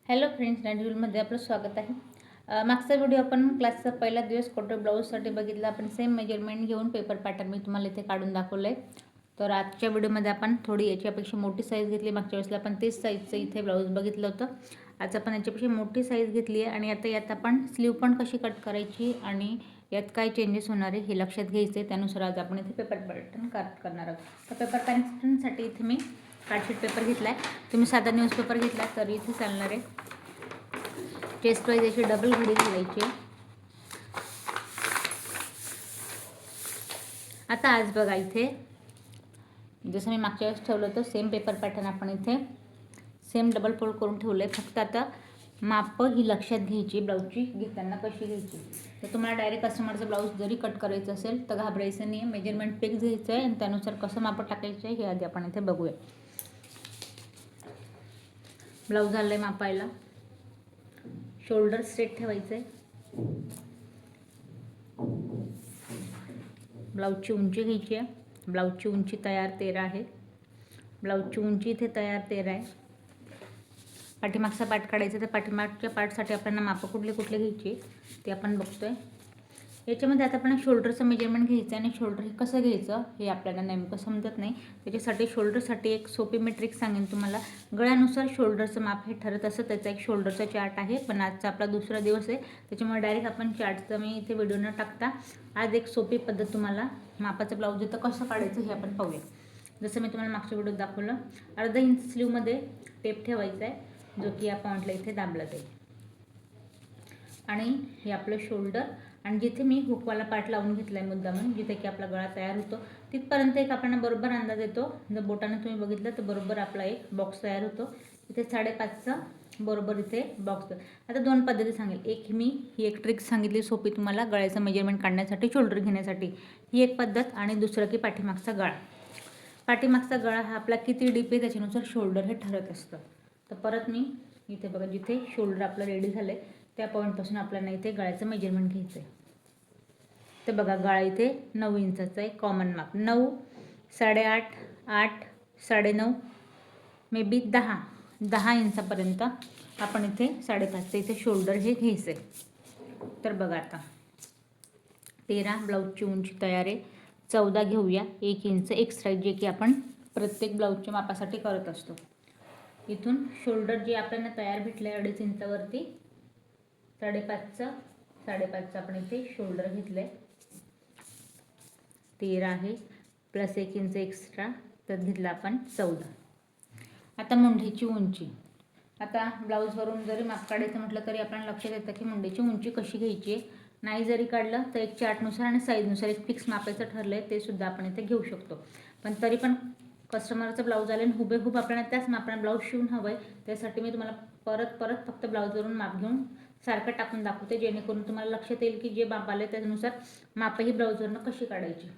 Hello friends, नॅन्ड्यूलमध्ये आपलं स्वागत आहे. मागचा व्हिडिओ आपण क्लासचा पहिला दिवस कॉटन ब्लाऊजसाठी बघितला. आपण सेम मेजरमेंट घेऊन पेपर पॅटर्न मी तुम्हाला इथे काढून दाखवलं आहे. तर आजच्या व्हिडिओमध्ये आपण थोडी याच्यापेक्षा मोठी साईज घेतली. मागच्या वेळेसला आपण 30 साईजचं इथे ब्लाऊज बघितलं होतं. आज आपण याच्यापेक्षा मोठी साईज घेतली आहे आणि आता यात आपण स्लीव पण कशी कट करायची आणि यात काय चेंजेस होणार आहे हे लक्षात घ्यायचं आहे. त्यानुसार आज आपण इथे पेपर पॅटर्न कट करणार आहोत. तर पेपर पॅटर्नसाठी इथे मी कार्डशीट पेपर घेतला आहे. तुम्ही साधा न्यूजपेपर घेतला तरी इथे चालणार आहे. चेस्ट वाईज अशी डबल घडी घालायची. आता आज बघा इथे जसं मी मागच्या वेळेस ठेवलं होतं सेम पेपर पॅटर्न आपण इथे सेम डबल फोल्ड करून ठेवलं आहे. फक्त आता माप ही लक्षात घ्यायची ब्लाऊजची घेताना कशी घ्यायची. तर तुम्हाला डायरेक्ट कस्टमरचं ब्लाऊज जरी कट करायचं असेल तर घाबरायचं नाही. मेजरमेंट फिक्स घ्यायचं आहे आणि त्यानुसार कसं माप टाकायचं आहे हे आधी आपण इथे बघूया. ब्लाऊज झालं आहे मापायला. शोल्डर स्ट्रेट ठेवायचं आहे. ब्लाऊजची उंची घ्यायची आहे. ब्लाऊजची उंची तयार 13 आहे. ब्लाऊजची उंची इथे तयार 13 आहे. पाठीमागचा पार्ट काढायचा. तर पाठीमागच्या पार्टसाठी आपल्याला मापं कुठले कुठले घ्यायचे ते आपण बघतोय. याच्यामध्ये आता आपण शोल्डरचं मेजरमेंट घ्यायचं आणि शोल्डर हे कसं घ्यायचं हे आपल्याला नेमकं समजत नाही. त्याच्यासाठी शोल्डरसाठी एक सोपी मी ट्रिक सांगेन तुम्हाला. गळ्यानुसार शोल्डरचं माप हे ठरत असतं. त्याचा एक शोल्डरचा चार्ट आहे. पण आजचा आपला दुसरा दिवस आहे त्याच्यामुळे डायरेक्ट आपण चार्टचं मी इथे व्हिडिओ न टाकता आज एक सोपी पद्धत तुम्हाला मापाचं ब्लाऊज इथं कसं काढायचं हे आपण पाहूया. जसं मी तुम्हाला मागच्या व्हिडिओत दाखवलं. अर्धा इंच स्लीवमध्ये टेप ठेवायचा आहे जो की या पॉईंटला इथे दाबला जाईल. आणि हे आपलं शोल्डर आणि जिथे मी हुकवाला पार्ट लावून घेतला आहे मुद्दामून जिथे की आपला गळा तयार होतो तिथपर्यंत एक आपल्याला बरोबर अंदाज येतो. जर बोटाने तुम्ही बघितलं तर बरोबर आपला एक बॉक्स तयार होतो. इथे 5.5चा बरोबर इथे बॉक्स. आता दोन पद्धती सांगेल. एक मी ही एक ट्रिक सांगितली सोपी तुम्हाला गळ्याचं मेजरमेंट काढण्यासाठी शोल्डर घेण्यासाठी ही एक पद्धत आणि दुसरं की पाठीमागचा गळा. पाठीमागचा गळा हा आपला किती डीप आहे त्याच्यानुसार शोल्डर हे ठरत असतं. तर परत मी इथे बघा जिथे शोल्डर आपलं रेडी झालं आहे त्या पॉईंटपासून आपल्याला इथे गळ्याचं मेजरमेंट घ्यायचं आहे. तर बघा गळा इथे 9 इंचाचा आहे. कॉमन माप 9, 8.5, 8, 9.5 मे बी 10 इंचापर्यंत आपण इथे 5.5चं इथे शोल्डर हे घ्यायचं आहे. तर बघा आता 13 ब्लाऊजची उंची तयार आहे. 14 घेऊया. 1 इंच एक्स्ट्रा जे की आपण प्रत्येक ब्लाऊजच्या मापासाठी करत असतो. इथून शोल्डर जे आपल्याला तयार भेटलं आहे 2.5 इंचावरती 5.5चं आपण इथे शोल्डर घेतलं आहे. 13 आहे प्लस 1 इंच एक्स्ट्रा तर घेतला आपण 14. आता मुंढीची उंची. आता ब्लाऊजवरून जरी माप काढायचं म्हटलं तरी आपल्याला लक्षात येतं की मुंढीची उंची कशी घ्यायची आहे. नाही जरी काढलं तर एक चार्टनुसार आणि साईजनुसार एक फिक्स मापायचं ठरलं आहे ते सुद्धा आपण इथे घेऊ शकतो. पण तरी पण कस्टमरचं ब्लाऊज आले आणि हुबेहूब आपल्याला त्याच मापाने ब्लाऊज शिवून हवं आहे. त्यासाठी मी तुम्हाला परत फक्त ब्लाऊजवरून माप घेऊन सारखं टाकून दाखवते जेणेकरून तुम्हाला लक्षात येईल की जे माप आले त्यानुसार मापही ब्लाऊजवरनं कशी काढायची.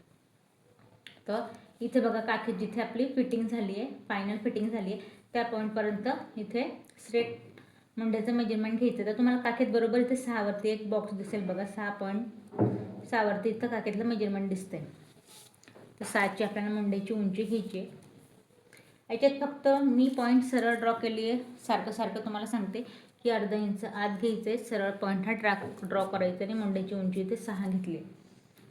तर इथे बघा काखेत जिथे आपली फिटिंग झाली आहे फायनल फिटिंग झाली आहे त्या पॉईंटपर्यंत इथे स्ट्रेट मुंड्याचं मेजरमेंट घ्यायचं. तर तुम्हाला काखेत बरोबर इथे 6वरती एक बॉक्स दिसेल बघा. 6.6वरती इथं काखेतलं मेजरमेंट दिसतंय. तर 6ची आपल्याला मुंड्याची उंची घ्यायची आहे. याच्यात फक्त मी पॉईंट सरळ ड्रॉ केली आहे. सारखं तुम्हाला सांगते की अर्धा इंच आत घ्यायचं आहे. सरळ पॉईंट हा ड्रॉ करायचा आणि मुंड्याची उंची इथे 6 घेतली.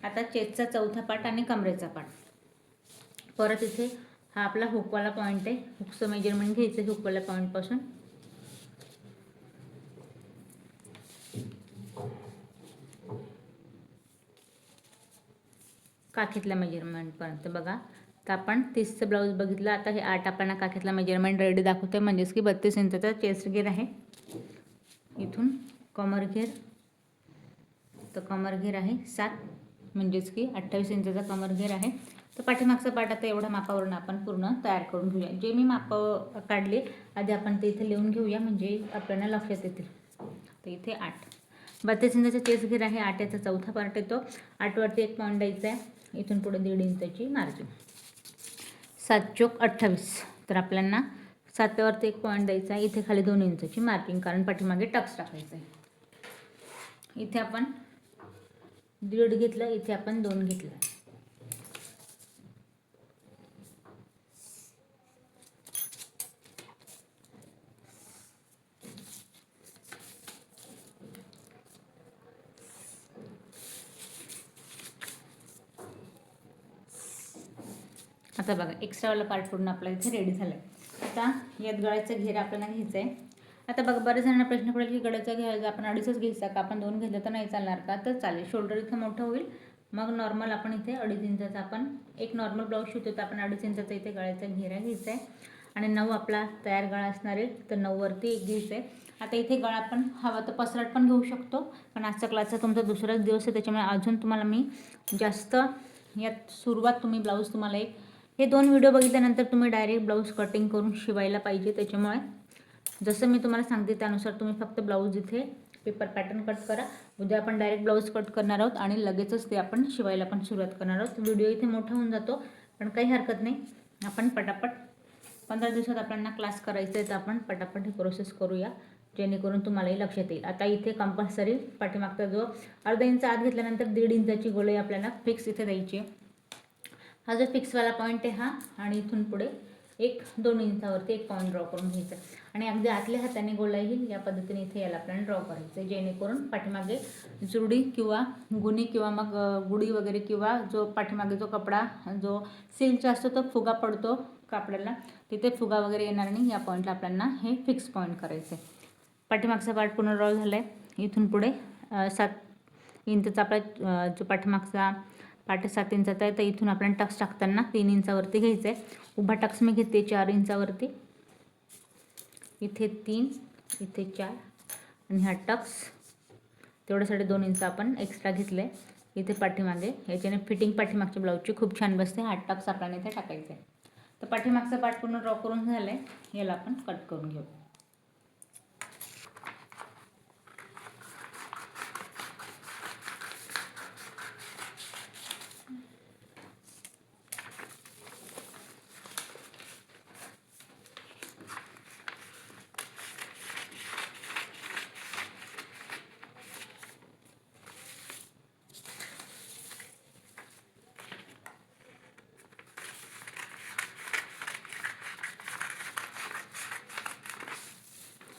आता चेस्टचा चौथा पार्ट आणि कमरेचा पार्ट. परत इथे हा आपला हुकवाला पॉईंट आहे. हुकचं मेजरमेंट घ्यायचं आहे हुकवाल्या पॉईंटपासून. काखेतल्या मेजरमेंटपर्यंत बघा. तर आपण 30चं ब्लाऊज बघितलं. आता हे 8 आपल्याला काखेतला मेजरमेंट रेडी दाखवते म्हणजेच की 32 इंचाचा चेस्ट घेर आहे. इथून कमर घेर तर कमर घेर आहे 7 म्हणजेच की 28 इंचाचा कमर घेर आहे. तर पाठीमागचा पार्ट आता एवढ्या मापावरून आपण पूर्ण तयार करून घेऊया. जे मी माप काढले आधी आपण ते इथे लिहून घेऊया म्हणजे आपल्याला लक्षात येतील. तर इथे 8 32 इंचाचा चेस्ट घेर आहे. 8 याचा चौथा पार्ट येतो. 8वरती एक पॉईंट द्यायचा आहे. इथून पुढे 1.5 इंचाची मार्जिन. 7 चोक 28 तर आपल्याला 7वरती एक पॉईंट द्यायचा आहे. इथे खाली 2 इंचाची मार्किंग कारण पाठीमागे टक्स टाकायचं आहे. इथे आपण 1.5 घेतलं. इथे आपण 2 घेतलं. आता बघा एक्स्ट्रावाला पार्ट पूर्ण आपला इथे रेडी झाला आहे. आता यात गळ्याचा घेरा आपल्याला घ्यायचा आहे. आता बघा बरेच जणांना प्रश्न पडेल की गळ्याचा घेरा आपण 2.5च घ्यायचा का, आपण 2 घेतलं तर नाही चालणार का? तर चालेल. शोल्डर इथं मोठं होईल, मग नॉर्मल आपण इथे 2.5 इंचाचा आपण एक नॉर्मल ब्लाऊज शिवतो तर आपण 2.5 इंचाचा इथे गळ्याचा घेरा घ्यायचा आहे. आणि 9 आपला तयार गळा असणार आहे, तर 9 वरती एक घ्यायचं आहे. आता इथे गळा आपण हवा तर पसरट पण घेऊ शकतो, पण आजचा क्लासचा तुमचा दुसराच दिवस आहे, त्याच्यामुळे अजून तुम्हाला मी जास्त यात सुरुवात तुम्ही ब्लाऊज तुम्हाला हे 2 व्हिडिओ बघितल्यानंतर तुम्ही डायरेक्ट ब्लाऊज कटिंग करून शिवायला पाहिजे. त्याच्यामुळे जसं मी तुम्हाला सांगते त्यानुसार तुम्ही फक्त ब्लाऊज इथे पेपर पॅटर्न कट करा. उद्या आपण डायरेक्ट ब्लाऊज कट करणार आहोत आणि लगेचच ते आपण शिवायला पण सुरुवात करणार आहोत. व्हिडिओ इथे मोठा होऊन जातो, पण काही हरकत नाही. आपण पटापट 15 दिवसात आपल्याला क्लास करायचा आहे, तर आपण पटापट ही प्रोसेस करूया, जेणेकरून तुम्हालाही लक्षात येईल. आता इथे कंपल्सरी पाठीमागचा जो 1/2 इंच आत घेतल्यानंतर 1.5 इंचाची गोलाई आपल्याला फिक्स इथे द्यायची आहे. हा जो फिक्सवाला पॉईंट आहे हा, आणि इथून पुढे 1-2 इंचावरती एक पॉईंट ड्रॉ करून घ्यायचा आणि अगदी आतल्या हाताने गोलाई या पद्धतीने इथे याला आपल्याला ड्रॉ करायचं आहे, जेणेकरून पाठीमागे जुडी किंवा गुणी किंवा मग गुढी वगैरे किंवा जो पाठीमागे जो कपडा जो सिल्कचा असतो तो फुगा पडतो कापडाला, तिथे फुगा वगैरे येणार नाही. या पॉईंटला आपल्याला हे फिक्स पॉईंट करायचं आहे. पाठीमागचा पार्ट पूर्ण ड्रॉ झाला आहे. इथून पुढे 7 इंचचा आपला जो पाठीमागचा पाठ 7 इंचाचा आहे, तर इथून आपण टक्स टाकताना 3 इंचावरती घ्यायचं आहे. उभा टक्स मी घेते 4 इंचावरती, इथे 3, इथे 4 आणि हा टक्स तेवढ्यासाठी 2 इंच आपण एक्स्ट्रा घेतलं आहे. इथे पाठीमागे याच्याने फिटिंग पाठीमागच्या ब्लाऊजची खूप छान बसते. हा टक्स आपल्याला इथे टाकायचा आहे. तर पाठीमागचा पार्ट पूर्ण ड्रॉ करून झाला आहे, याला आपण कट करून घेऊ.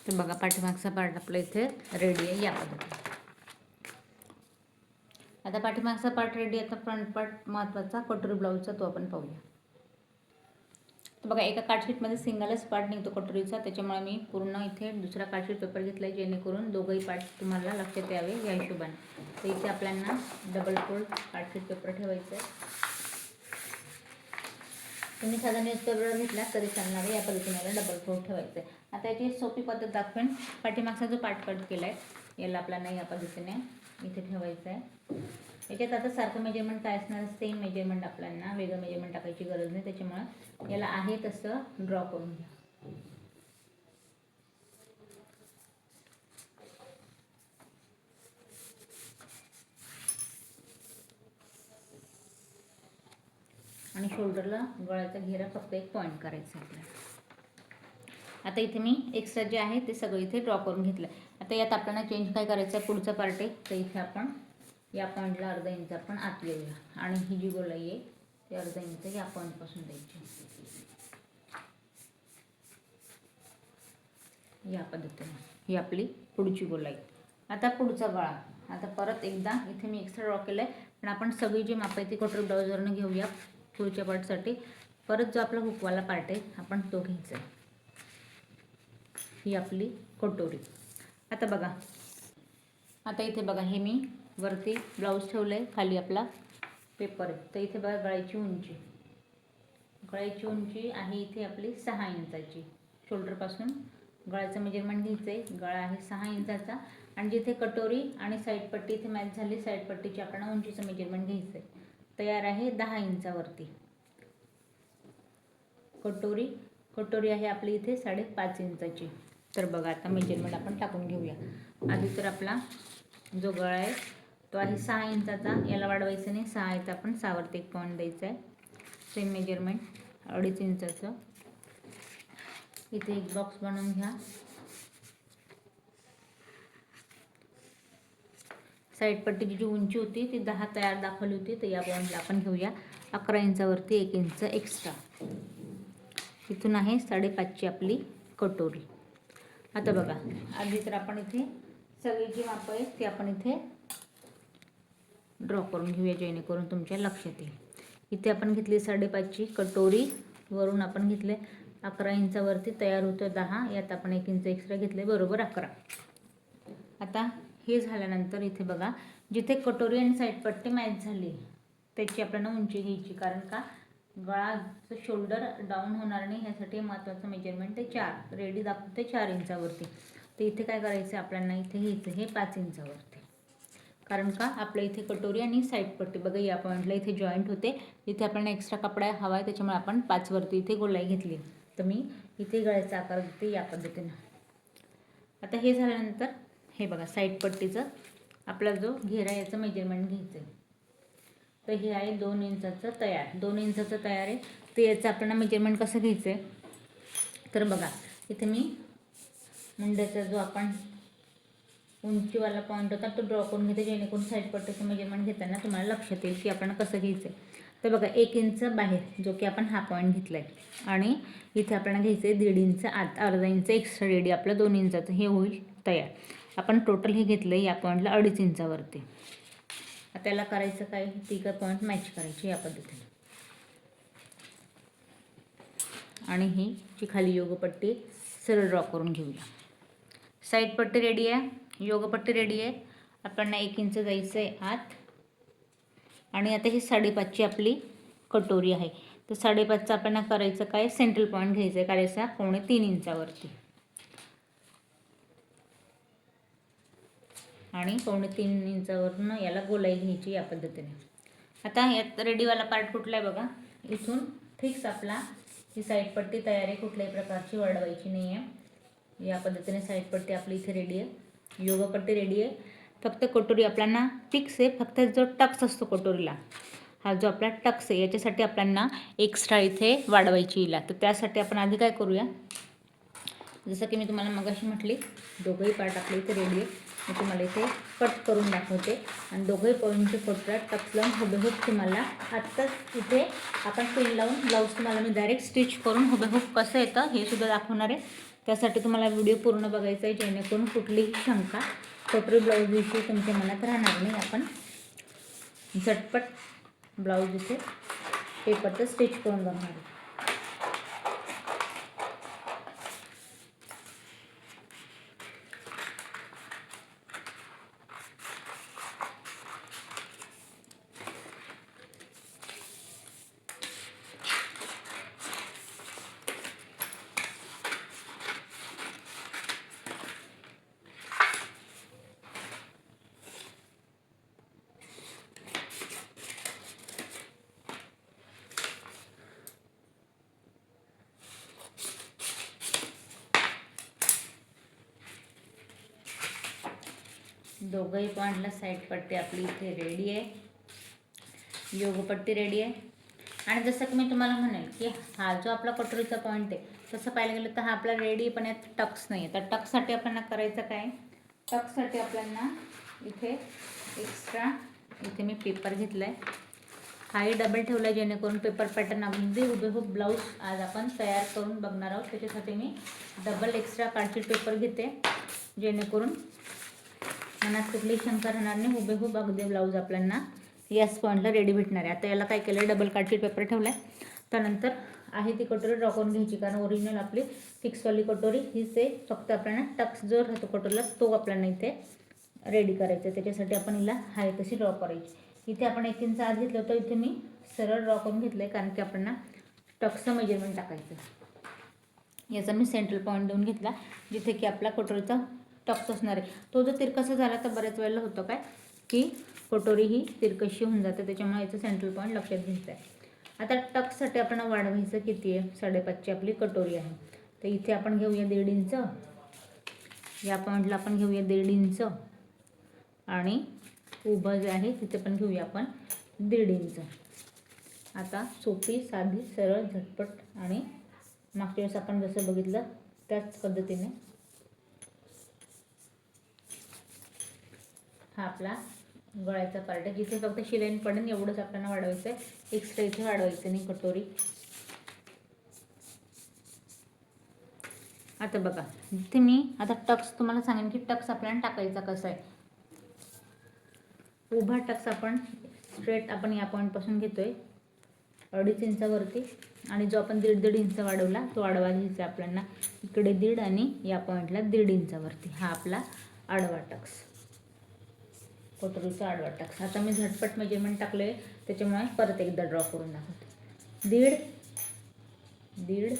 तर बघा पाठीमागचा पार्ट आपला इथे रेडी आहे या पद्धतीने. आता पाठीमागचा पार्ट रेडी आहे. आता फ्रंट पार्ट महत्त्वाचा कटोरी ब्लाऊजचा तो आपण पाहूया. तर बघा एका कार्डशीटमध्ये सिंगलच पार्ट निघतो कटोरीचा, त्याच्यामुळे मी पूर्ण इथे दुसरा कार्डशीट पेपर घेतला आहे, जेणेकरून दोघंही पार्ट तुम्हाला लक्षात यावे या हिशोबाने. तर इथे आपल्याला डबल फोल्ड कार्डशीट पेपर ठेवायचं आहे. तुम्ही साधा न्यूजपेपर घेतला तरी चालणार आहे. या पद्धतीने डबल फोल्ड ठेवायचं आहे. आता याची सोपी पद्धत दाखवेन. पाठीमागचा जो पार्ट कट केला आहे याला आपल्याला या पद्धतीने इथे ठेवायचं आहे. याच्यात आता सारखं मेजरमेंट काय असणार, सेम मेजरमेंट, आपल्याला वेगळं मेजरमेंट टाकायची गरज नाही. त्याच्यामुळे याला आहे तसं ड्रॉ करून घ्या. आणि शोल्डरला गळ्याचा घेरा फक्त एक पॉईंट करायचा आपल्याला. आता इथे मी एक्स्ट्रा जे आहे ते सगळं इथे ड्रॉ करून घेतलं. आता यात आपल्याला चेंज काय करायचं आहे, पुढचा पार्ट आहे, तर इथे आपण या पॉईंटला 1/2 इंच आपण आत येऊया आणि ही जी गोलाई आहे ती 1/2 इंच या पॉईंटपासून द्यायची या पद्धतीने. ही आपली पुढची गोलाई. आता पुढचा गळा. आता परत एकदा इथे मी एक्स्ट्रा ड्रॉ केलं आहे, पण आपण सगळी जी माप आहे ती कटोरी ब्लाऊजवरनं घेऊया. पुढच्या पार्टसाठी परत जो आपला हुकवाला पार्ट आहे आपण तो घ्यायचा आहे. ही आपली कटोरी. आता बघा, आता इथे बघा हे मी वरती ब्लाऊज ठेवलं आहे, खाली आपला पेपर आहे. तर इथे बघा गळ्याची उंची आहे इथे आपली 6 इंचाची. शोल्डरपासून गळ्याचं मेजरमेंट घ्यायचं आहे. गळा आहे 6 इंचाचा आणि जिथे कटोरी आणि साईड पट्टी इथे मॅच झाली, साईड पट्टीची आपल्याला उंचीचं मेजरमेंट घ्यायचं आहे. तयार आहे 10 इंचावरती. कटोरी आहे आपली इथे 5.5 इंचाची. तर बघा आता मेजरमेंट आपण टाकून घेऊया. आधी तर आपला जो गळा आहे तो आहे 6 इंचाचा, याला वाढवायचं नाही. 6 आहे तर आपण 6 वरती एक पॉईंट द्यायचा आहे. Same measurement 2.5 इंचाचं. इथे एक बॉक्स बनवून घ्या. साईड पट्टीची जी उंची होती ती 10 तयार दाखवली होती, तर या पॉईंटला आपण घेऊया 11 इंचावरती 1 इंच एक्स्ट्रा. इथून आहे 5.5ची आपली कटोरी. आता बघा आधी तर आपण इथे सगळी जी माप आहे ती आपण इथे ड्रॉ करून घेऊया, जेणेकरून तुमच्या लक्षात येईल. इथे आपण घेतली 5.5ची कटोरी, वरून आपण घेतले 11 इंचावरती तयार होतं 10, यात आपण 1 इंच एक्स्ट्रा घेतले, बरोबर 11. आता हे झाल्यानंतर इथे बघा, जिथे कटोरी आणि साईड पट्टी मॅच झाली त्याची आपल्याला उंची घ्यायची, कारण का गळाचं शोल्डर डाऊन होणार नाही, ह्यासाठी महत्त्वाचं मेजरमेंट ते 4, रेडी दाखवते 4 इंचावरती. तर इथे काय करायचं आपल्याला, इथे घ्यायचं हे 5 इंचावरती, कारण का आपल्या इथे कटोरी आणि साईड पट्टी बघा या पॉईंटला इथे जॉईंट होते, इथे आपल्याला एक्स्ट्रा कपडा हवा आहे, त्याच्यामुळे आपण 5 वरती इथे गोलाई घेतली. तर मी इथे गळ्याचा आकार देते या पद्धतीनं. आता हे झाल्यानंतर हे बघा साईड पट्टीचं आपला जो घेरा याचं मेजरमेंट घ्यायचं आहे. तर हे आहे 2 इंचाचं तयार, 2 इंचाचं तयार आहे. तर याचं आपल्याला मेजरमेंट कसं घ्यायचं आहे, तर बघा इथे मी मुंड्याचा जो आपण उंचीवाला पॉईंट होता तो ड्रॉ करून घेते, जेणेकरून साईड पट्टीचं मेजरमेंट घेताना तुम्हाला लक्षात येईल की आपल्याला कसं घ्यायचं आहे. तर बघा 1 इंच बाहेर जो की आपण हा पॉईंट घेतला आहे, आणि इथे आपल्याला घ्यायचं आहे 1.5 इंच आत, अर्धा इंच एक्स्ट्रा रेडी आपलं 2 इंचाचं हे होईल तयार. आपण टोटल हे घेतलं आहे या पॉईंटला 2.5 इंचावरती. त्याला करायचं काय, तिघं पॉईंट मॅच करायचे या पद्धतीने, आणि ही जी खाली योगपट्टी सरळ ड्रॉ करून घेऊया. साईड पट्टी रेडी आहे, योगपट्टी रेडी आहे, आपल्याला 1 इंच जायचं आहे आत. आणि आता ही 5.5ची आपली कटोरी आहे, तर 5.5चं आपल्याला करायचं काय, सेंट्रल पॉईंट घ्यायचं आहे, करायचा 2.25 इंचावरती, आणि 2.25 इंचावरून याला गोलाई घ्यायची या पद्धतीने. आता यात रेडीवाला पार्ट कुठला आहे बघा, इथून फिक्स आपला ही साईड पट्टी तयार आहे, कुठल्याही प्रकारची वाढवायची नाही आहे. या पद्धतीने साईड पट्टी आपली इथे रेडी आहे, योगपट्टी रेडी आहे. फक्त कटोरी आपल्याला फिक्स आहे, फक्त जो टक्स असतो कटोरीला, हा जो आपला टक्स आहे याच्यासाठी आपल्याला एक्स्ट्रा इथे वाढवायची येईल. तर त्यासाठी आपण आधी काय करूया, जसं की मी तुम्हाला मगाशी म्हटली दोघंही पार्ट आपले इथे रेडी आहे, मी तुम्हाला इथे कट करून दाखवते, आणि दोघंही पॉईंटचे फोटोला टक्स लावून हुबेहूब तुम्हाला आत्ताच इथे आपण पिन लावून ब्लाऊज तुम्हाला मी डायरेक्ट स्टिच करून हुबेहूब कसं येतं हे सुद्धा दाखवणार आहे. त्यासाठी तुम्हाला व्हिडिओ पूर्ण बघायचा आहे, जेणेकरून कुठलीही शंका कटोरी ब्लाऊजविषयी तुमच्या मनात राहणार नाही. आपण झटपट ब्लाऊज इथे पेपरचं स्टिच करून बघणार आहे. दोघंही पॉईंटला साईड पट्टी आपली इथे रेडी आहे, योगपट्टी रेडी आहे. आणि जसं की मी तुम्हाला म्हणेल की हा जो आपला कटोरीचा पॉईंट आहे, तसं पाहायला गेलं तर हा आपला रेडी, पण यात टक्स नाही आहे. तर टक्ससाठी आपल्याला करायचं काय, टक्ससाठी आपल्याला इथे एक्स्ट्रा इथे मी पेपर घेतला आहे, हाही डबल ठेवला आहे, जेणेकरून पेपर पॅटर्न अगदी हुबेहूब ब्लाऊज आज आपण तयार करून बघणार आहोत. त्याच्यासाठी मी डबल एक्स्ट्रा कार्डशीट पेपर घेते, जेणेकरून मनात कुठलीही शंका राहणार नाही, हुबेहूब अगदी ब्लाऊज आपल्याला याच पॉईंटला रेडी भेटणार आहे. आता याला काय केलं आहे, डबल कार्डशीट पेपर ठेवला आहे. त्यानंतर आहे ती कटोरी ड्रॉ करून घ्यायची, कारण ओरिजिनल आपली फिक्सवाली कटोरी हीच आहे, फक्त आपल्याला टक्स जो राहतो कटोरीला तो आपल्याला इथे रेडी करायचा. त्याच्यासाठी आपण हिला हाय तशी ड्रॉ करायची. इथे आपण 1 इंच आत घेतलं होतं, इथे मी सरळ ड्रॉ करून घेतलं आहे, कारण की आपल्याला टक्सचं मेजरमेंट टाकायचं. याचा मी सेंट्रल पॉईंट देऊन घेतला, जिथे की आपला कटोरीचा टक्स असणार आहे. तो जर तिरकसा झाला तर बऱ्याच वेळेला होतं काय की कटोरी ही तिरकशी होऊन जाते, त्याच्यामुळे याचं सेंट्रल पॉईंट लक्षात घ्यायचं आहे. आता टक्ससाठी आपण वाढवायचं किती आहे, 5.5ची आपली कटोरी आहे, तर इथे आपण घेऊया 1.5 इंच, या पॉईंटला आपण घेऊया 1.5 इंच, आणि उभं जे आहे तिथे पण घेऊया आपण 1.5 इंच. आता सोपी साधी सरळ झटपट, आणि मागच्या वेळेस आपण जसं बघितलं त्याच पद्धतीने हा आपला गळ्याचा पार्ट आहे, जिथे फक्त शिलाईन पडेल एवढंच आपल्याला वाढवायचं आहे, एक्स्ट्रा इथे वाढवायचं नाही कटोरी. आता बघा इथे मी आता टक्स तुम्हाला सांगेन की टक्स आपल्याला टाकायचा कसा आहे. उभा टक्स आपण स्ट्रेट आपण या पॉईंटपासून घेतोय, 2.5 इंचावरती, आणि जो आपण 1.5 इंच वाढवला तो आडवा घ्यायचा आपल्याला इकडे 1.5 आणि या पॉईंटला 1.5 इंचावरती. हा आपला आडवा टक्स, कटोरीचा आडवा टक्स. आता मी झटपट मेजरमेंट टाकले त्याच्यामुळे परत एकदा ड्रॉ करून दाखवते. 1.5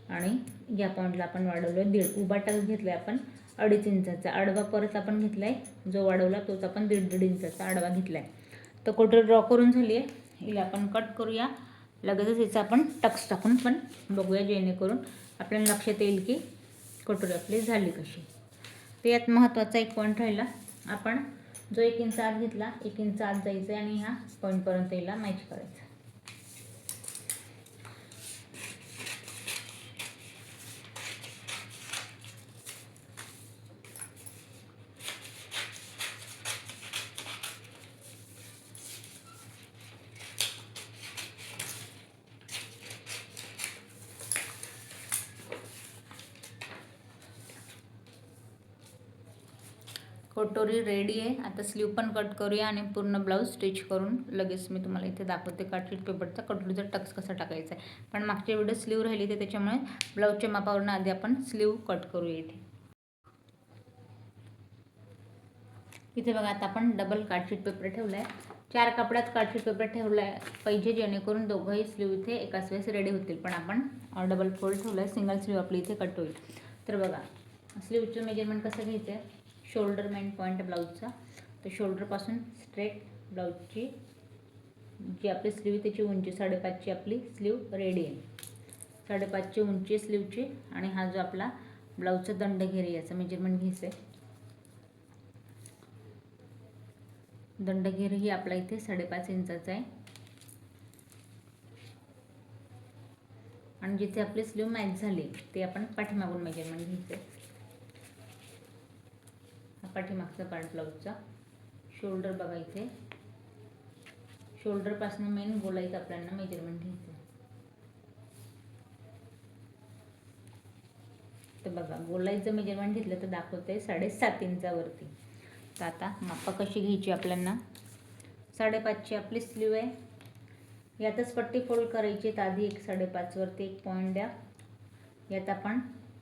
आणि या पॉईंटला आपण वाढवलो 1.5. उभा टक्स घेतला आहे आपण 2.5 इंचाचा. आडवा परत आपण घेतला आहे, जो वाढवला तोच आपण 1.5 इंचाचा आडवा घेतला आहे. तर कटोरी ड्रॉ करून झाली आहे. हिला आपण कट करूया. लगेचच हिचा आपण टक्स टाकून पण बघूया, जेणेकरून आपल्याला लक्षात येईल की कटोरी आपली झाली कशी. तर यात महत्त्वाचा एक पॉईंट राहिला. आपण जो 1 इंच आत घेतला, 1 इंच आत जायचं आणि ह्या पॉईंटपर्यंत हिला मॅच करायचं. कटोरी रेडी आहे. आता स्लीव पण कट करूया आणि पूर्ण ब्लाऊज स्टिच करून लगेच मी तुम्हाला इथे दाखवते कार्डशीट पेपरचा कटोरीचा टक्स कसा टाकायचा आहे. पण मागच्या व्हिडिओ स्लीव राहिली ते त्याच्यामुळे ब्लाऊजच्या मापावरून आधी आपण स्लीव कट करूया. इथे बघा, आता आपण डबल कार्डशीट पेपर ठेवला आहे. 4 कपड्यात कार्डशीट पेपर ठेवला पाहिजे, जेणेकरून दोघंही स्लीव इथे एकाच वेळेस रेडी होतील. पण आपण डबल फोल्ड ठेवला आहे, सिंगल स्लीव आपली इथे कट होईल. तर बघा, स्लीवचं मेजरमेंट कसं घ्यायचं आहे. शोल्डर मेन पॉईंट ब्लाऊजचा, तर शोल्डरपासून स्ट्रेट ब्लाऊजची जी आपली स्लीव त्याची उंची 5.5ची आपली स्लीव रेडी आहे. 5.5ची उंची स्लीवची. आणि हा जो आपला ब्लाऊजचा दंडघेर याचं मेजरमेंट घ्यायचं आहे. दंडघेरही आपला इथे 5.5 इंचाचा आहे. आणि जिथे आपली स्लीव मॅच झाली ते आपण पाठीमागून मेजरमेंट घ्यायचं. हा पाठीमागचा पार्ट ब्लाऊजचा. शोल्डर बघा, इथे शोल्डरपासून मेन गोलाईत आपल्याला मेजरमेंट घ्यायचं. तर बघा, गोलाईचं मेजरमेंट घेतलं तर दाखवते 7.5 इंचावरती. तर आता मापा कशी घ्यायची आपल्याला. 5.5ची आपली स्लीव आहे. यातच पट्टी फोल्ड करायची. तर आधी 5.5 वरती एक पॉईंट द्या. यात आपण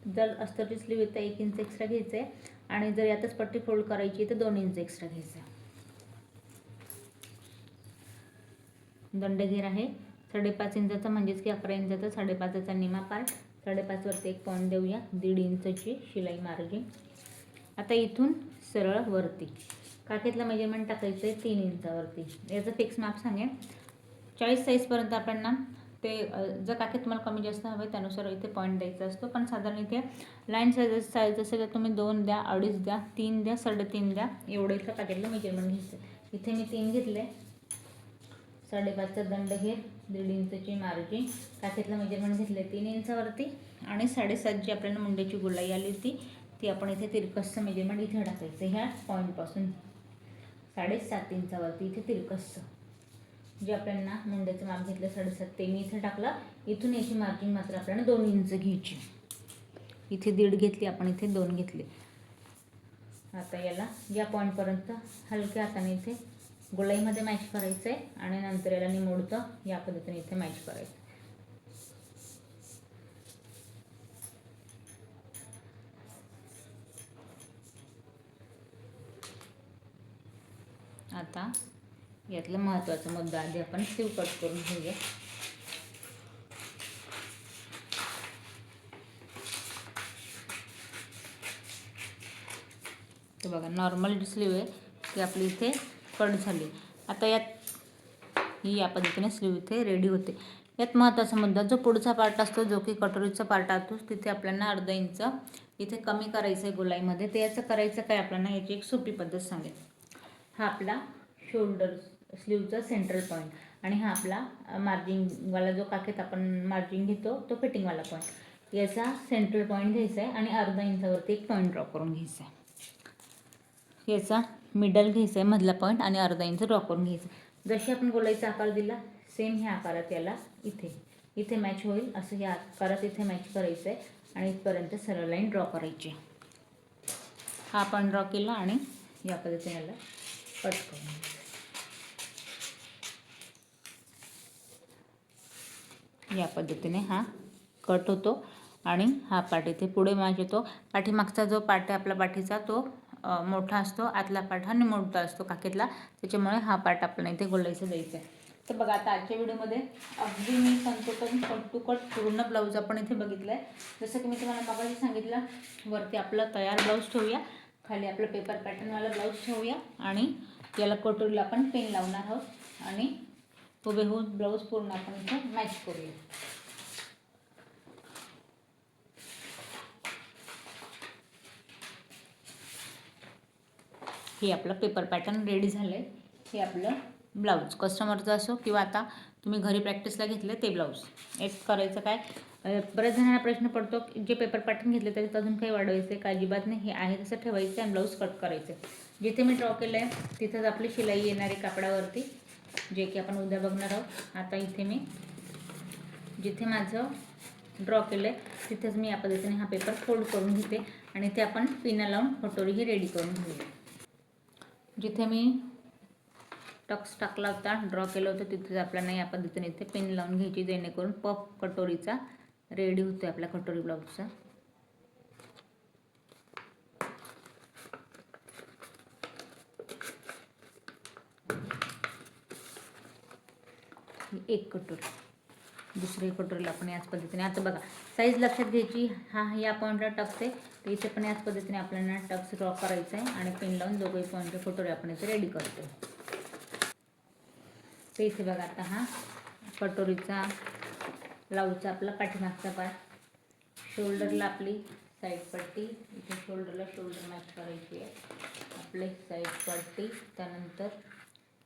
जर अस्तरची स्लीव येतं 1 इंच एक्स्ट्रा घ्यायचं आहे, आणि जर यातच पट्टी फोल्ड करायची तर 2 इंच एक्स्ट्रा घ्यायचं आहे. दंडघेर आहे 5.5 इंचाचा, म्हणजेच की 11 इंचाचा. 5.5चा निमा पार्ट. 5.5 वरती एक पॉईंट देऊया. 1.5 इंचची शिलाई मार्जिन. आता इथून सरळ वरती काखेतलं मेजरमेंट टाकायचं आहे 3 इंचावरती. याचं फिक्स माप सांगेन. 40 साईजपर्यंत आपल्याला ते, जर काखेत तुम्हाला कमी जास्त हवे त्यानुसार इथे पॉईंट द्यायचा असतो. पण साधारण इथे लाईन साईज असेल तर तुम्ही 2 द्या, 2.5 द्या, 3 द्या, 3.5 द्या, एवढं इथं काखेतलं मेजरमेंट घ्यायचं. इथे मी 3 घेतले. 5.5चा दंडघेर, 1.5 इंचची मार्जिन, काखेतलं मेजरमेंट घेतलं 3 इंचावरती. आणि 7.5 जी आपल्याला मुंड्याची गोलाई आली होती ती आपण इथे तिरकसचं मेजरमेंट इथे टाकायचं. ह्या पॉईंटपासून 7.5 इंचावरती इथे तिरकसचं जे आपल्याला मुंड्याचं माप घेतलं 7.5 ते मी इथे टाकलं. इथून याची मार्जिन मात्र आपल्याला 2 इंच घ्यायची. इथे 1.5 घेतली आपण, इथे 2 घेतले. आता याला या पॉईंटपर्यंत हलक्या हाताने इथे गोलाईमध्ये मॅच करायचं आहे, आणि नंतर याला निमोडतं या पद्धतीने इथे मॅच करायचं. आता यातला महत्त्वाचा मुद्दा आधी आपण स्लीव कट करून घेऊया. तर बघा, नॉर्मल स्लीव आहे ती आपली इथे कट झाली. आता यात ही या पद्धतीने स्लीव इथे रेडी होते. यात महत्त्वाचा मुद्दा, जो पुढचा पार्ट असतो जो की कटोरीचा पार्ट असतो तिथे आपल्याला 1/2 इंच इथे कमी करायचं आहे गोलाईमध्ये. ते याचं करायचं काय आपल्याला, याची एक सोपी पद्धत सांगेल. हा आपला शोल्डर स्लीवचा सेंट्रल पॉईंट, आणि हा आपला मार्जिनवाला जो काखेत आपण मार्जिन घेतो तो फिटिंगवाला पॉईंट. याचा सेंट्रल पॉईंट घ्यायचा आहे आणि 1/2 इंचावरती एक पॉईंट ड्रॉ करून घ्यायचा आहे. याचा मिडल घ्यायचा आहे मधला पॉईंट, आणि 1/2 इंच ड्रॉ करून घ्यायचं. जशी आपण गोलाईचा आकार दिला सेम ह्या आकारात याला इथे मॅच होईल असं ह्या आकारात इथे मॅच करायचं आहे. आणि इथपर्यंत सरळ लाईन ड्रॉ करायची. हा आपण ड्रॉ केला आणि या पद्धतीने याला कट करून. या पद्धतीने हा कट होतो आणि हा पार्ट इथे पुढे माच येतो. पाठीमागचा जो पार्ट आहे आपला पाठीचा तो मोठा असतो, आतला पार्ट हा मोठा असतो काखेतला, त्याच्यामुळे हा पार्ट आपल्याला इथे गोलायचा द्यायचा आहे. तर बघा आता आजच्या व्हिडिओमध्ये अगदी मी संतोषून कट टू कट पूर्ण ब्लाऊज आपण इथे बघितलं आहे. जसं की मी तुम्हाला मगाशी सांगितलं, वरती आपलं तयार ब्लाऊज ठेवूया, खाली आपलं पेपर पॅटर्नवाला ब्लाऊज ठेवूया आणि याला कटोरीला आपण पेन लावणार आहोत आणि हुबेहूब ब्लाऊज पूर्ण आपण इथे मॅच करूया. हे आपलं पेपर पॅटर्न रेडी झालं आहे. हे आपलं ब्लाऊज कस्टमरचं असो किंवा आता तुम्ही घरी प्रॅक्टिसला घेतले ते ब्लाऊज. एक करायचं काय, बऱ्याच जणांना प्रश्न पडतो की जे पेपर पॅटर्न घेतले त्याच्यात अजून काही वाढवायचं आहे का? अजिबात नाही, हे आहे तसं ठेवायचं आणि ब्लाऊज कट करायचं. जिथे मी ड्रॉ केलं आहे तिथंच आपली शिलाई येणारी कापडावरती, जे की आपण उद्या बघणार आहोत. आता इथे मी जिथे माझं ड्रॉ केलं आहे तिथेच मी या पद्धतीने हा पेपर फोल्ड करून घेते आणि ते आपण पिना लावून कटोरी ही रेडी करून घेऊया. जिथे मी टक्स टाकला होता, ड्रॉ केलं होतं, तिथेच आपल्याला या पद्धतीने इथे पिन लावून घ्यायची, जेणेकरून पफ कटोरीचा रेडी होतो आपल्या कटोरी ब्लाऊजचा. एक कटोरी, दुसरी कटोरीला आपण याच पद्धतीने. आता बघा साईज लक्षात घ्यायची, हा या पॉईंटला टक्स आहे तर इथे पण याच पद्धतीने आपल्याला टक्स ड्रॉ करायचा आहे आणि पिन लावून दोघंही पॉईंटची कटोरी आपण इथे रेडी करतो. तर इथे बघा आता हा कटोरीचा ब्लाऊजचा आपला पाठीमागचा पार्ट, शोल्डरला आपली साईड पट्टी, इथे शोल्डरला शोल्डर मॅच करायची आहे, आपले साईड पट्टी, त्यानंतर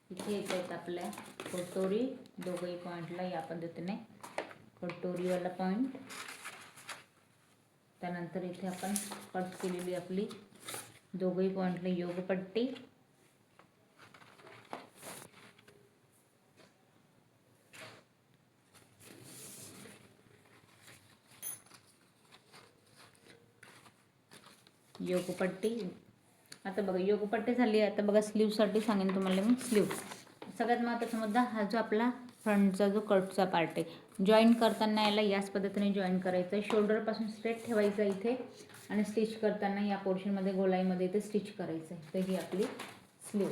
इथे येत आहेत आपल्या कटोरी, दोघंही पॉईंटला या पद्धतीने कटोरीवाला पॉईंट, त्यानंतर इथे आपण कट केलेली आपली दोघंही पॉईंटला योगपट्टी, योगपट्टी. आता बघा योगपट्टी झाली आहे. आता बघा स्लीवसाठी सांगेन तुम्हाला मी. स्लीव सगळ्यात महत्त्वाचा मुद्दा, हा जो आपला फ्रंटचा जो कटचा पार्ट आहे, जॉईन करताना याला याच पद्धतीने जॉईन करायचं आहे. शोल्डरपासून स्ट्रेट ठेवायचं इथे आणि स्टिच करताना या पोर्शनमध्ये गोलाईमध्ये इथे स्टिच करायचं आहे. तर ही आपली स्लीव.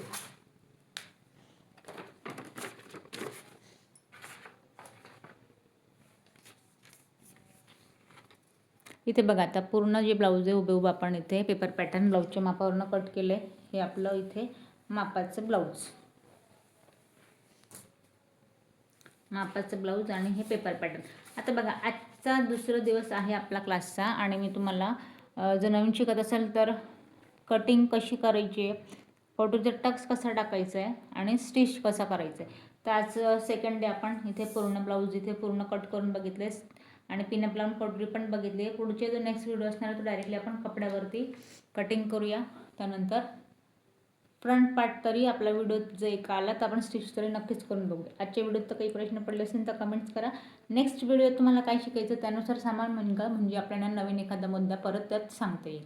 इथे बघा आता पूर्ण जे ब्लाऊज आहे उभे आपण इथे पेपर पॅटर्न ब्लाऊजच्या मापावरनं कट केलं आहे. हे आपलं इथे मापाचं ब्लाऊज आणि हे पेपर पॅटर्न. आता बघा आजचा दुसरा दिवस आहे आपला क्लासचा आणि मी तुम्हाला जर नवीन शिकत असेल तर कटिंग कशी करायची आहे, कटोरीचा टक्स कसा टाकायचा आहे आणि स्टिच कसा करायचं आहे. तर आज सेकंड डे आपण इथे पूर्ण ब्लाऊज इथे पूर्ण कट करून बघितले आणि पिनअप लावून कटोरी पण बघितली आहे. पुढचे जो नेक्स्ट व्हिडिओ असणार तो डायरेक्टली आपण कपड्यावरती कटिंग करूया. त्यानंतर फ्रंट पार्ट तरी आपला व्हिडिओ जर एक आला तर आपण स्टिच तरी नक्कीच करून बघूया. आजच्या व्हिडिओत तर काही प्रश्न पडले असेल तर कमेंट्स करा. नेक्स्ट व्हिडिओ तुम्हाला काय शिकायचं त्यानुसार सामान म्हणजे आपल्याला नवीन एखादा मुद्दा परत त्यात सांगता येईल.